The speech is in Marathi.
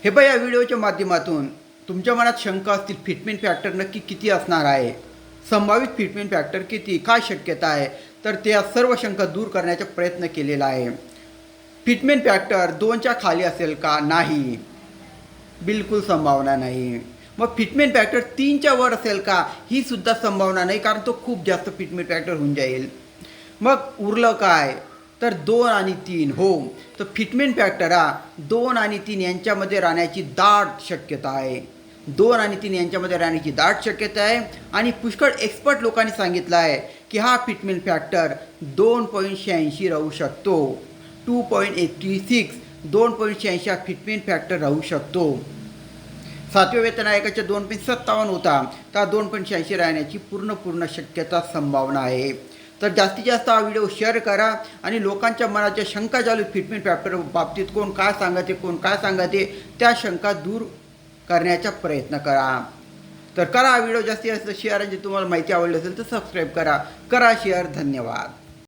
हे बघा, या व्हिडिओच्या माध्यमातून तुमच्या मनात शंका असतील फिटमेंट फॅक्टर नक्की किती असणार आहे, संभावित फिटमेंट फॅक्टर किती, काय शक्यता आहे, तर त्या सर्व शंका दूर करण्याचा प्रयत्न केलेला आहे. फिटमेंट फॅक्टर 2च्या खाली असेल का? नाही, बिलकुल संभावना नाही. मग फिटमेंट फॅक्टर 3च्या वर असेल का? ही सुद्धा संभावना नाही, कारण तो खूप जास्त फिटमेंट फॅक्टर होऊन जाईल. मग उरलं काय? तर 2 आणि 3. हो, तर फिटमेंट फॅक्टर हा 2 आणि 3 यांच्यामध्ये राहण्याची दाट शक्यता आहे. 2 आणि 3 यांच्यामध्ये राहण्याची दाट शक्यता आहे. आणि पुष्कळ एक्सपर्ट लोकांनी सांगितलं आहे की हा फिटमेंट फॅक्टर 2.86 राहू शकतो. 2.86 2.86 हा फिटमेंट फॅक्टर राहू शकतो. 7व्या वेतन आयोगाच्या 2.57 होता, तर 2.86 राहण्याची पूर्ण शक्यता संभावना आहे. तर जास्तीत जास्त हा व्हिडिओ शेअर करा आणि लोकांच्या मनाच्या शंका चालू फिटमेंट फॅक्टर बाबतीत कोण काय सांगते त्या शंका दूर करण्याचा प्रयत्न करा. तर करा हा व्हिडिओ जास्तीत जास्त शेअर, आणि तुम्हाला माहिती आवडली असेल तर सबस्क्राईब करा शेअर. धन्यवाद.